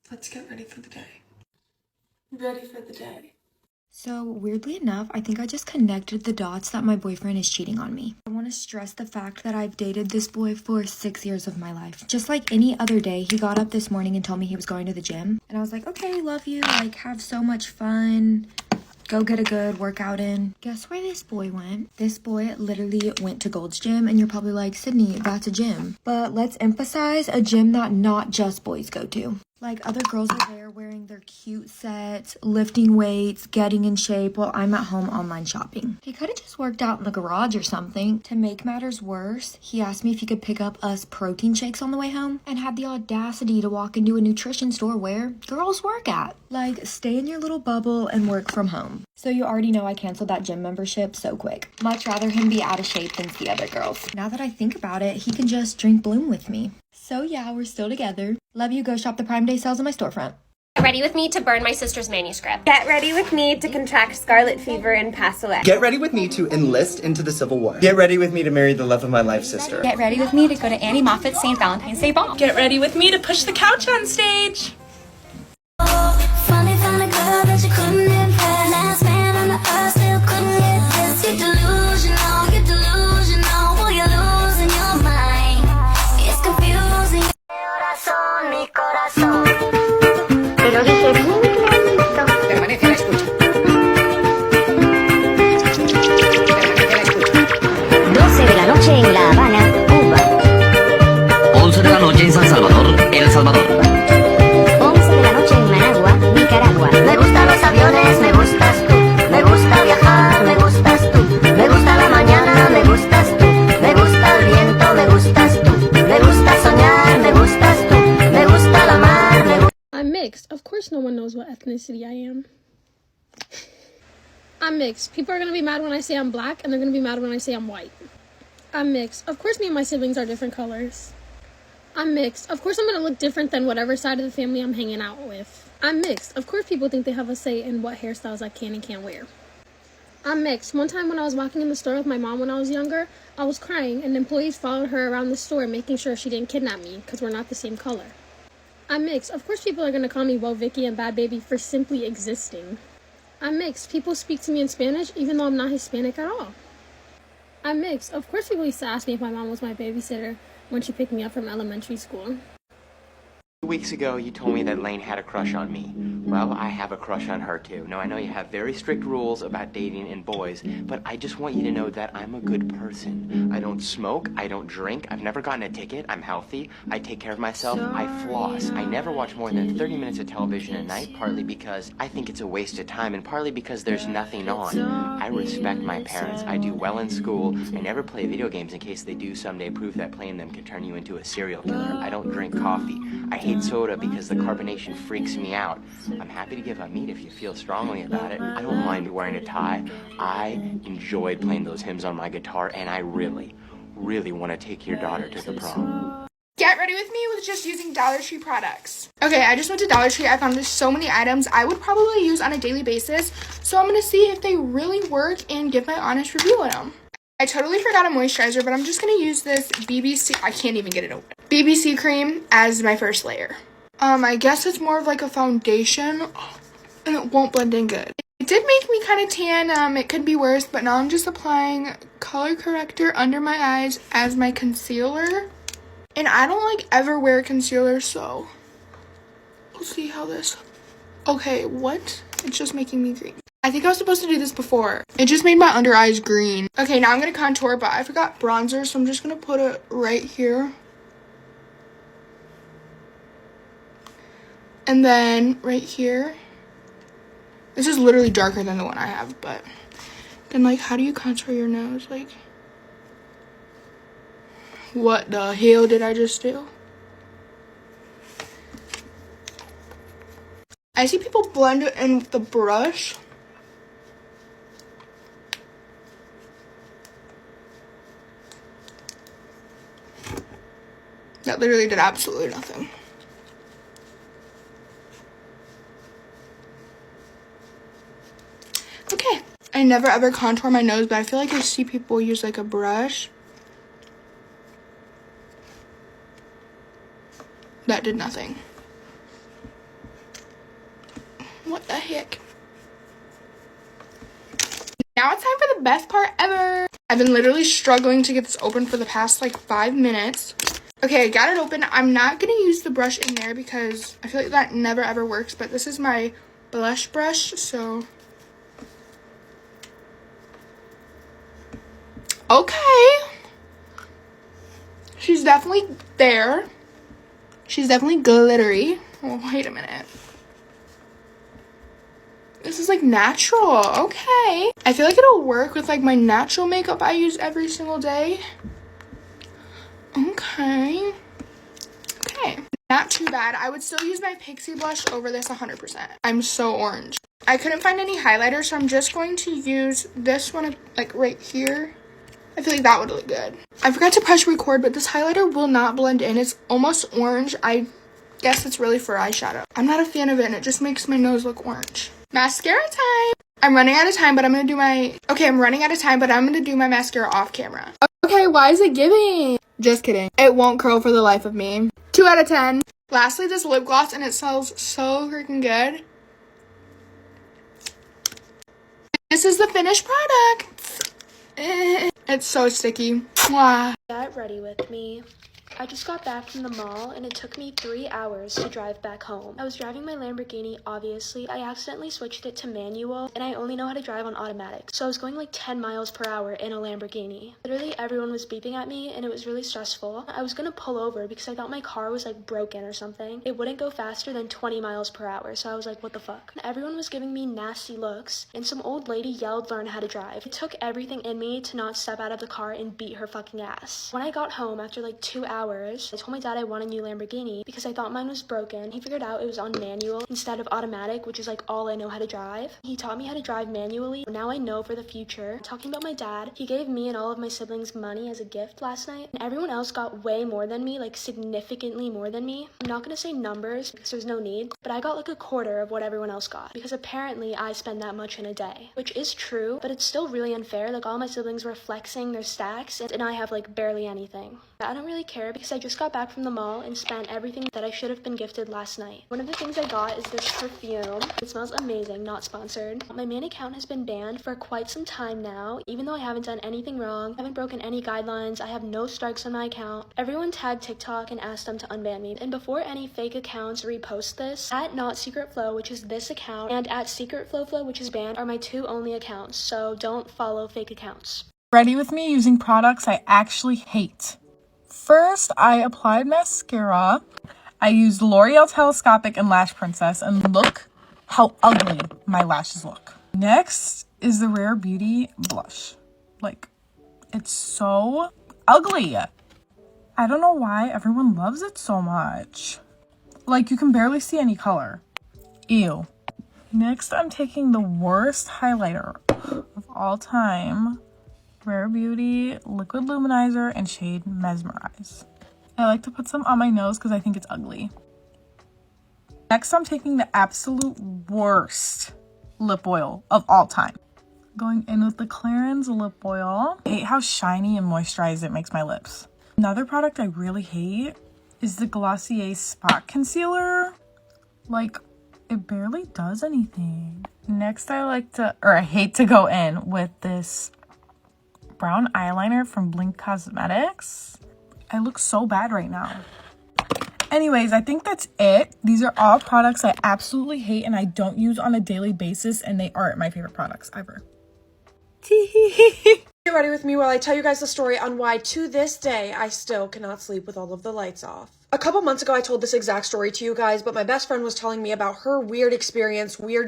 Let's get ready for the day. Ready for the day. So, weirdly enough, I think I just connected the dots that my boyfriend is cheating on me. I want to stress the fact that I've dated this boy for 6 years of my life. Just like any other day, he got up this morning and told me he was going to the gym. And I was like, okay, love you, like, have so much fun. Go get a good workout in. Guess where this boy went? This boy literally went to Gold's Gym, and you're probably like, Sydney, that's a gym. But let's emphasize a gym that not just boys go to. Like, other girls are there wearing their cute sets, lifting weights, getting in shape while I'm at home online shopping. He could have just worked out in the garage or something. To make matters worse, he asked me if he could pick up us protein shakes on the way home and had the audacity to walk into a nutrition store where girls work at. Like, stay in your little bubble and work from home. So you already know I canceled that gym membership so quick. Much rather him be out of shape than see other girls. Now that I think about it, he can just drink Bloom with me. So yeah, we're still together. Love you, go shop the Prime Day sales in my storefront. Get ready with me to burn my sister's manuscript. Get ready with me to contract scarlet fever and pass away. Get ready with me to enlist into the Civil War. Get ready with me to marry the love of my life sister. Get ready with me to go to Annie Moffat's St. Valentine's Day ball. Get ready with me to push the couch on stage. Finally found a girl that you couldn't impress. Last man on the earth still couldn't get this. You're delusional, boy, you're losing your mind. It's confusing. Mi corazón. Pero dije bien clarito. Permanece a la escucha. Permanece a la escucha. 12 de la noche en La Habana, Cuba. 11 de la noche en San Salvador, El Salvador. 11 de la noche en Managua, Nicaragua. Me gustan los aviones, me gustas tú. Me gusta viajar, me gustas tú. Me gusta la mañana, me gustas tú. Me gusta el viento, me gustas tú. Me gusta soñar, me gustas tú. Me gusta la mar, me gusta. I'm mixed. Of course no one knows what ethnicity I am. I'm mixed. People are going to be mad when I say I'm black, and they're going to be mad when I say I'm white. I'm mixed. Of course me and my siblings are different colors. I'm mixed. Of course I'm going to look different than whatever side of the family I'm hanging out with. I'm mixed. Of course people think they have a say in what hairstyles I can and can't wear. I'm mixed. One time when I was walking in the store with my mom when I was younger, I was crying, and employees followed her around the store making sure she didn't kidnap me because we're not the same color. I'm mixed. Of course people are going to call me Woah Vicky and Bad Baby for simply existing. I'm mixed. People speak to me in Spanish even though I'm not Hispanic at all. I'm mixed. Of course people used to ask me if my mom was my babysitter when she picked me up from elementary school. 2 weeks ago, you told me that Lane had a crush on me. Well, I have a crush on her too. Now, I know you have very strict rules about dating and boys, but I just want you to know that I'm a good person. I don't smoke, I don't drink, I've never gotten a ticket, I'm healthy, I take care of myself, I floss. I never watch more than 30 minutes of television a night, partly because I think it's a waste of time, and partly because there's nothing on. I respect my parents, I do well in school, I never play video games in case they do someday prove that playing them can turn you into a serial killer. I don't drink coffee. I hate soda because the carbonation freaks me out. I'm happy to give up meat if you feel strongly about it. I don't mind wearing a tie. I enjoyed playing those hymns on my guitar, and I really, really want to take your daughter to the prom. Get ready with me with just using Dollar Tree products. Okay, I just went to Dollar Tree. I found there's so many items I would probably use on a daily basis. So I'm going to see if they really work and give my honest review on them. I totally forgot a moisturizer, but I'm just going to use this BBC, I can't even get it open, BBC cream as my first layer. I guess it's more of like a foundation, and it won't blend in good. It did make me kind of tan, it could be worse, but now I'm just applying color corrector under my eyes as my concealer. And I don't like ever wear concealer, so we'll see how this, okay, what? It's just making me green. I think I was supposed to do this before. It just made my under eyes green. Okay, now I'm going to contour, but I forgot bronzer, so I'm just going to put it right here. And then right here. This is literally darker than the one I have, but then, like, how do you contour your nose? Like, what the hell did I just do? I see people blend it in with the brush. That literally did absolutely nothing. Okay. I never ever contour my nose, but I feel like I see people use like a brush. That did nothing. What the heck? Now it's time for the best part ever. I've been literally struggling to get this open for the past like 5 minutes. Okay, I got it open. I'm not gonna use the brush in there because I feel like that never ever works, but this is my blush brush, so. Okay. She's definitely there. She's definitely glittery. Oh, wait a minute. This is like natural. Okay. I feel like it'll work with like my natural makeup I use every single day. Okay. Okay. Not too bad. I would still use my Pixie blush over this 100%. I'm so orange. I couldn't find any highlighter, so I'm just going to use this one like right here. I feel like that would look good. I forgot to press record, but this highlighter will not blend in. It's almost orange. I guess it's really for eyeshadow. I'm not a fan of it, and it just makes my nose look orange. Mascara time. I'm running out of time, but I'm gonna do my... Okay, I'm running out of time, but I'm gonna do my mascara off camera. Okay, why is it giving? Just kidding. It won't curl for the life of me. 2 out of 10. Lastly, this lip gloss, and it smells so freaking good. This is the finished product. It's so sticky. Mwah. Get ready with me. I just got back from the mall and it took me 3 hours to drive back home. I was driving my Lamborghini, obviously. I accidentally switched it to manual and I only know how to drive on automatic. So I was going like 10 miles per hour in a Lamborghini. Literally everyone was beeping at me and it was really stressful. I was gonna pull over because I thought my car was like broken or something. It wouldn't go faster than 20 miles per hour. So I was like, what the fuck? Everyone was giving me nasty looks and some old lady yelled, learn how to drive. It took everything in me to not step out of the car and beat her fucking ass. When I got home after like 2 hours, I told my dad I want a new Lamborghini because I thought mine was broken. He figured out it was on manual instead of automatic, which is like all I know how to drive. He taught me how to drive manually. Now I know for the future. Talking about my dad, he gave me and all of my siblings money as a gift last night, and everyone else got way more than me, like significantly more than me. I'm not gonna say numbers because there's no need, but I got like a quarter of what everyone else got because apparently I spend that much in a day, which is true, but it's still really unfair. Like all my siblings were flexing their stacks and I have like barely anything. I don't really care because I just got back from the mall and spent everything that I should have been gifted last night. One of the things I got is this perfume. It smells amazing, not sponsored. My main account has been banned for quite some time now, even though I haven't done anything wrong. I haven't broken any guidelines. I have no strikes on my account. Everyone tagged TikTok and asked them to unban me. And before any fake accounts repost this, at Not Secret Flow, which is this account, and at Secret Flow Flow, which is banned, are my 2 only accounts. So don't follow fake accounts. Ready with me using products I actually hate. First, I applied mascara. I used L'Oreal Telescopic and Lash Princess, and look how ugly my lashes look. Next is the Rare Beauty blush. Like, it's so ugly. I don't know why everyone loves it so much. Like, you can barely see any color. Ew. Next, I'm taking the worst highlighter of all time. Rare Beauty Liquid Luminizer and shade Mesmerize. I like to put some on my nose because I think it's ugly. Next, I'm taking the absolute worst lip oil of all time. Going in with the Clarins lip oil. I hate how shiny and moisturized it makes my lips. Another product I really hate is the Glossier Spot Concealer. Like, it barely does anything. Next, I hate to go in with this brown eyeliner from Blink Cosmetics. I look so bad right now. Anyways, I think that's it. These are all products I absolutely hate and I don't use on a daily basis, and they aren't my favorite products ever. Get ready with me while I tell you guys the story on why to this day I still cannot sleep with all of the lights off. A couple months ago I told this exact story to you guys, but my best friend was telling me about her weird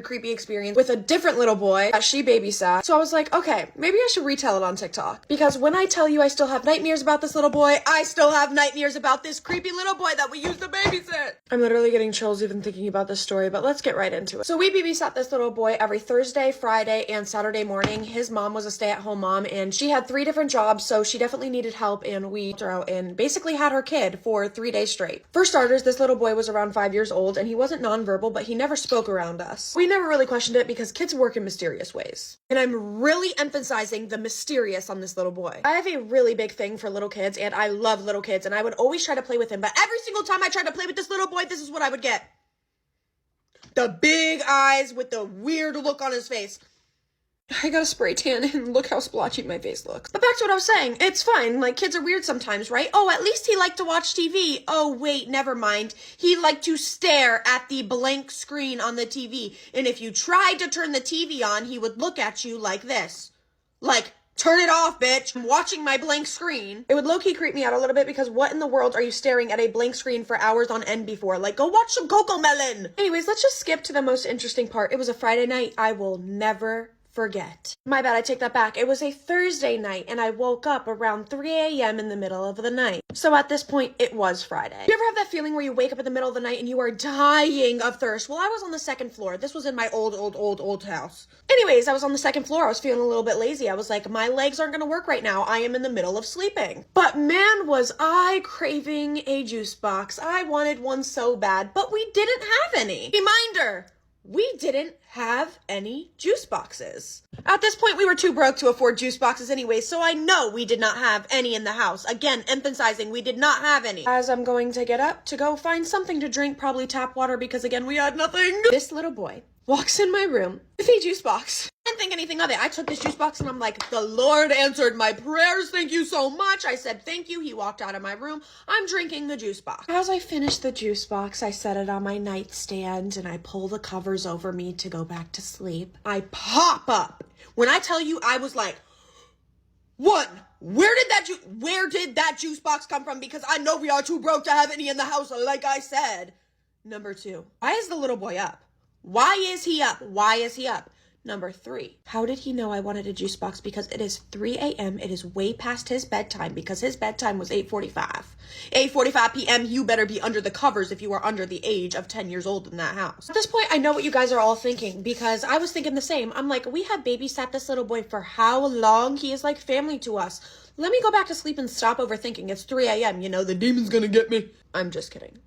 creepy experience with a different little boy that she babysat. So I was like, okay, maybe I should retell it on TikTok. Because when I tell you I still have nightmares about this little boy, I still have nightmares about this creepy little boy that we used to babysit. I'm literally getting chills even thinking about this story, but let's get right into it. So we babysat this little boy every Thursday, Friday, and Saturday morning. His mom was a stay-at-home mom and she had 3 different jobs, so she definitely needed help, and we helped her out and basically had her kid for 3 days straight. For starters, this little boy was around 5 years old and he wasn't nonverbal, but he never spoke around us. We never really questioned it because kids work in mysterious ways. And I'm really emphasizing the mysterious on this little boy. I have a really big thing for little kids and I love little kids and I would always try to play with him, but every single time I tried to play with this little boy, this is what I would get. the big eyes with the weird look on his face. I got a spray tan and look how splotchy my face looks. But back to what I was saying. It's fine. Like, kids are weird sometimes, right? Oh, at least he liked to watch TV. Oh, wait, never mind. He liked to stare at the blank screen on the TV. And if you tried to turn the TV on, he would look at you like this. Like, turn it off, bitch. I'm watching my blank screen. It would low-key creep me out a little bit because what in the world are you staring at a blank screen for hours on end before? Like, go watch some Cocomelon. Anyways, let's just skip to the most interesting part. It was a Friday night. I will never forget. My bad, I take that back. It was a Thursday night and I woke up around 3 a.m. in the middle of the night. So at this point, it was Friday. You ever have that feeling where you wake up in the middle of the night and you are dying of thirst? Well, I was on the second floor. This was in my old house. Anyways, I was on the second floor. I was feeling a little bit lazy. I was like, my legs aren't gonna work right now. I am in the middle of sleeping. But man, was I craving a juice box. I wanted one so bad, but we didn't have any. Reminder, we didn't have any juice boxes. At this point, we were too broke to afford juice boxes anyway, so I know we did not have any in the house. Again, emphasizing we did not have any. As I'm going to get up to go find something to drink, probably tap water, because again, we had nothing. This little boy walks in my room with a juice box. I didn't think anything of it. I took this juice box and I'm like, the Lord answered my prayers. Thank you so much. I said thank you. He walked out of my room. I'm drinking the juice box. As I finish the juice box, I set it on my nightstand and I pull the covers over me to go back to sleep. I pop up. When I tell you, I was like, one, where did that juice box come from? Because I know we are too broke to have any in the house, like I said. Number two, why is the little boy up? Why is he up? Why is he up? Number three, how did he know I wanted a juice box? Because it is 3 a.m. It is way past his bedtime because his bedtime was 8:45. 8:45 p.m. You better be under the covers if you are under the age of 10 years old in that house. At this point, I know what you guys are all thinking because I was thinking the same. I'm like, we have babysat this little boy for how long? He is like family to us. Let me go back to sleep and stop overthinking. It's 3 a.m. You know, the demon's gonna get me. I'm just kidding.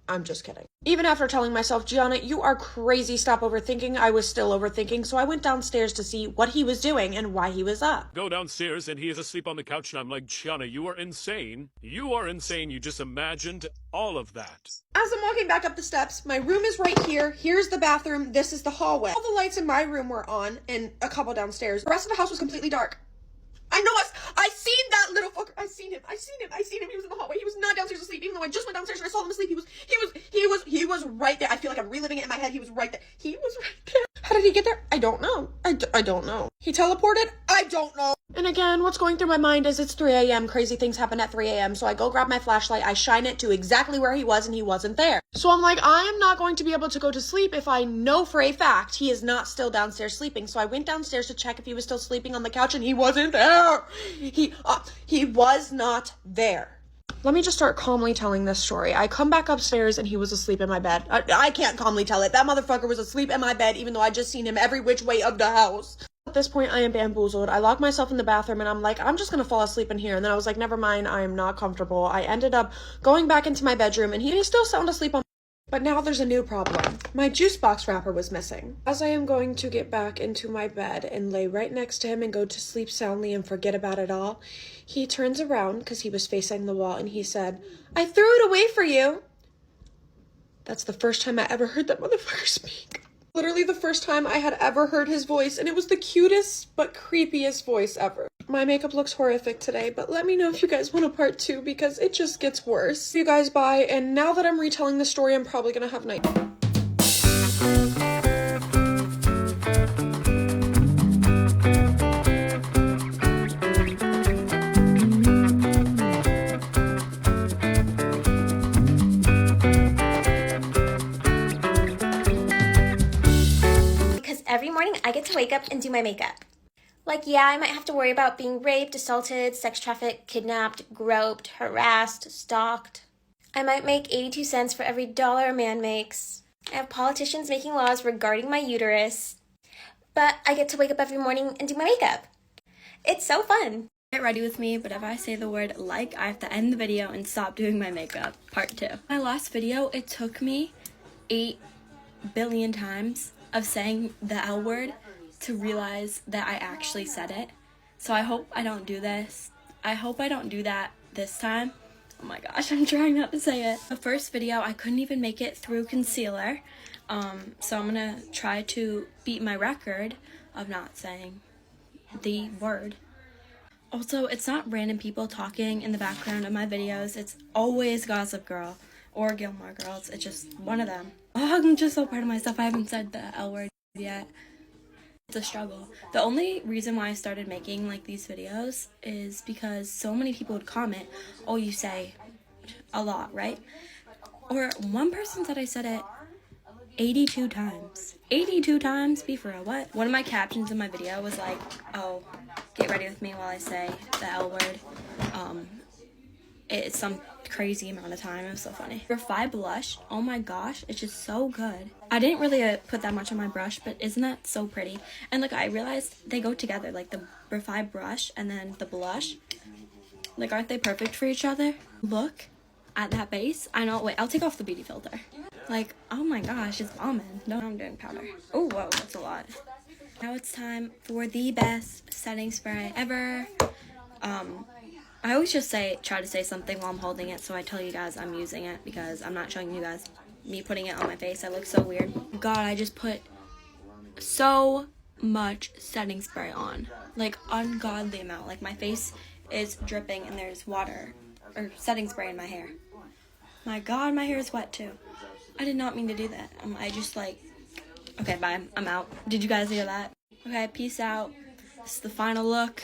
I'm just kidding. Even after telling myself, Gianna, you are crazy, stop overthinking, I was still overthinking, so I went downstairs to see what he was doing and why he was up. Go downstairs and he is asleep on the couch and I'm like, Gianna, you are insane. You are insane. You just imagined all of that. As I'm walking back up the steps, my room is right here. Here's the bathroom. This is the hallway. All the lights in my room were on and a couple downstairs. The rest of the house was completely dark. I know I seen that little fucker. I seen him. He was in the hallway. He was not downstairs asleep, even though I just went downstairs and I saw him asleep. He was right there. I feel like I'm reliving it in my head. He was right there. He was right there. How did he get there? I don't know. I don't know. He teleported? I don't know. And again, what's going through my mind is it's 3 a.m. Crazy things happen at 3 a.m. So I go grab my flashlight. I shine it to exactly where he was and he wasn't there. So I'm like, I am not going to be able to go to sleep if I know for a fact he is not still downstairs sleeping. So I went downstairs to check if he was still sleeping on the couch and he wasn't there. He was not there. Let me just start calmly telling this story. I come back upstairs and he was asleep in my bed. I can't calmly tell it. That motherfucker was asleep in my bed even though I just seen him every which way of the house. At this point, I am bamboozled. I lock myself in the bathroom and I'm like, I'm just gonna fall asleep in here. And then I was like, never mind, I am not comfortable. I ended up going back into my bedroom and he still sound asleep on. But now there's a new problem. My juice box wrapper was missing. As I am going to get back into my bed and lay right next to him and go to sleep soundly and forget about it all, he turns around because he was facing the wall and he said, I threw it away for you. That's the first time I ever heard that motherfucker speak. Literally the first time I had ever heard his voice, and it was the cutest but creepiest voice ever. My makeup looks horrific today, but let me know if you guys want a part 2 because it just gets worse. You guys bye, and now that I'm retelling the story, I'm probably gonna have night. Every morning I get to wake up and do my makeup. Like, yeah, I might have to worry about being raped, assaulted, sex trafficked, kidnapped, groped, harassed, stalked. I might make 82 cents for every dollar a man makes. I have politicians making laws regarding my uterus. But I get to wake up every morning and do my makeup. It's so fun. Get ready with me, but if I say the word like, I have to end the video and stop doing my makeup. Part 2. My last video, it took me 8 billion times of saying the L word to realize that I actually said it. So I hope I don't do this. I hope I don't do that this time. Oh my gosh, I'm trying not to say it. The first video, I couldn't even make it through concealer. So I'm gonna try to beat my record of not saying the word. Also, it's not random people talking in the background of my videos. It's always Gossip Girl or Gilmore Girls. It's just one of them. Oh, I'm just so proud of myself. I haven't said the L word yet. It's a struggle. The only reason why I started making like these videos is because so many people would comment, oh, you say a lot, right? Or one person said I said it 82 times. 82 times? Be for real, what? One of my captions in my video was like, oh, get ready with me while I say the L word. It's some crazy amount of time. It was so funny. Refi blush, oh my gosh, it's just so good. I didn't really put that much on my brush, but isn't that so pretty? And like, I realized they go together, like the Refi brush and then the blush. Like, aren't they perfect for each other? Look at that base. I know, wait, I'll take off the beauty filter. Like, oh my gosh, it's bombing. No, I'm doing powder. Oh, whoa, that's a lot. Now it's time for the best setting spray ever. I always just try to say something while I'm holding it, so I tell you guys I'm using it because I'm not showing you guys me putting it on my face. I look so weird. God, I just put so much setting spray on. Like, ungodly amount. Like, my face is dripping and there's water or setting spray in my hair. My God, my hair is wet too. I did not mean to do that. I just like, okay, bye, I'm out. Did you guys hear that? Okay, peace out. This is the final look.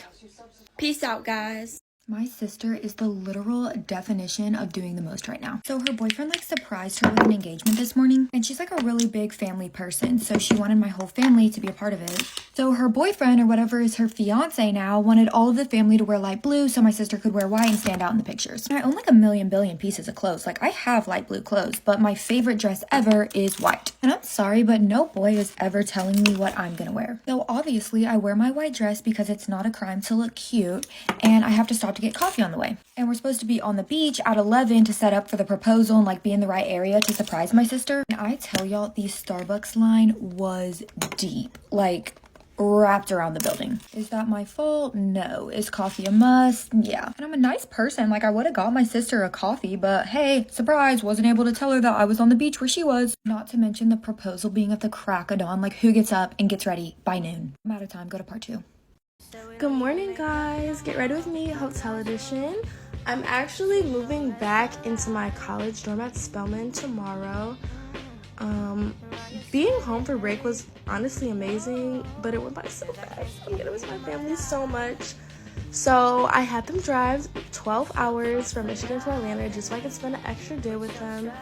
Peace out, guys. My sister is the literal definition of doing the most right now. So her boyfriend like surprised her with an engagement this morning, and she's like a really big family person, so she wanted my whole family to be a part of it. So her boyfriend, or whatever is her fiance now, wanted all of the family to wear light blue so my sister could wear white and stand out in the pictures. And I own like a million billion pieces of clothes. Like, I have light blue clothes, but my favorite dress ever is white. And I'm sorry, but no boy is ever telling me what I'm gonna wear. So obviously I wear my white dress because it's not a crime to look cute, and I have to stop to get coffee on the way. And we're supposed to be on the beach at 11 to set up for the proposal and like be in the right area to surprise my sister. And I tell y'all, the Starbucks line was deep, like wrapped around the building. Is that my fault? No. Is coffee a must? Yeah. And I'm a nice person. Like, I would have got my sister a coffee, but hey, surprise, wasn't able to tell her that I was on the beach where she was. Not to mention the proposal being at the crack of dawn. Like, who gets up and gets ready by noon? I'm out of time. Go to part 2. Good morning, guys. Get ready with me, hotel edition. I'm actually moving back into my college dorm at Spelman tomorrow. Being home for break was honestly amazing, but it went by so fast. I'm gonna miss my family so much. So I had them drive 12 hours from Michigan to Atlanta just so I could spend an extra day with them.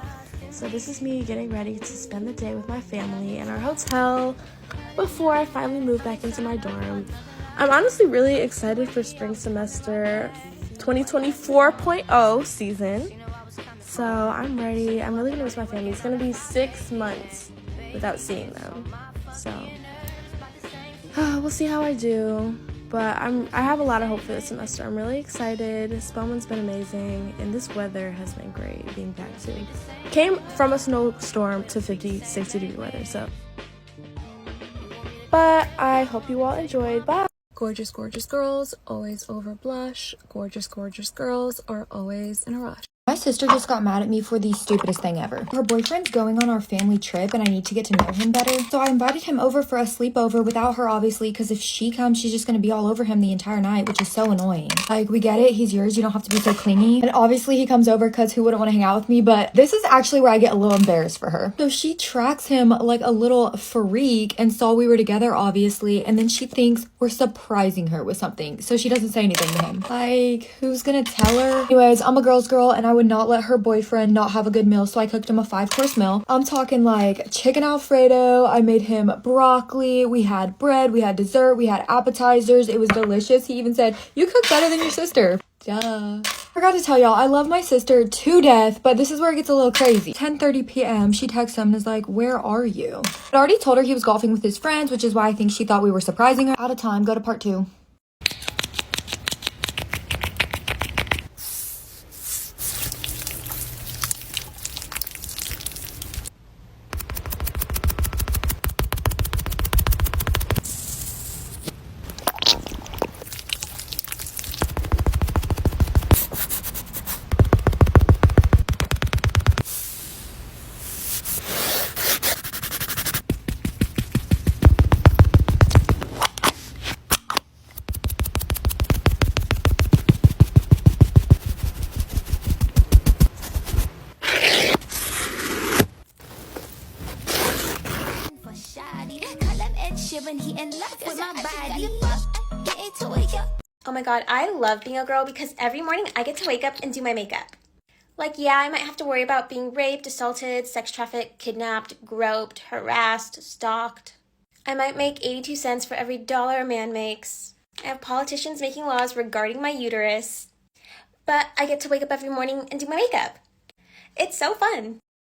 So this is me getting ready to spend the day with my family in our hotel before I finally move back into my dorm. I'm honestly really excited for spring semester 2024.0 season. So I'm ready. I'm really gonna miss my family. It's gonna be 6 months without seeing them. So we'll see how I do. But I have a lot of hope for this semester. I'm really excited. Spelman's been amazing, and this weather has been great being back too. Came from a snowstorm to 50, 60 degree weather, so. But I hope you all enjoyed. Bye. Gorgeous, gorgeous girls always over blush. Gorgeous, gorgeous girls are always in a rush. My sister just got mad at me for the stupidest thing ever. Her boyfriend's going on our family trip and I need to get to know him better. So I invited him over for a sleepover without her, obviously, because if she comes, she's just going to be all over him the entire night, which is so annoying. Like, we get it. He's yours. You don't have to be so clingy. And obviously he comes over because who wouldn't want to hang out with me? But this is actually where I get a little embarrassed for her. So she tracks him like a little freak and saw we were together, obviously. And then she thinks we're surprising her with something. So she doesn't say anything to him. Like, who's going to tell her? Anyways, I'm a girl's girl and I would not let her boyfriend not have a good meal, so I cooked him a 5-course meal. I'm talking like chicken Alfredo, I made him broccoli, we had bread, we had dessert, we had appetizers. It was delicious. He even said, "You cook better than your sister." Duh. Forgot to tell y'all, I love my sister to death, but this is where it gets a little crazy. 10:30 p.m. she texts him and is like, "Where are you?" I already told her he was golfing with his friends, which is why I think she thought we were surprising her. Out of time. Go to part 2. Oh my god, I love being a girl because every morning I get to wake up and do my makeup. Like, yeah, I might have to worry about being raped, assaulted, sex trafficked, kidnapped, groped, harassed, stalked. I might make 82 cents for every dollar a man makes. I have politicians making laws regarding my uterus. But I get to wake up every morning and do my makeup. It's so fun.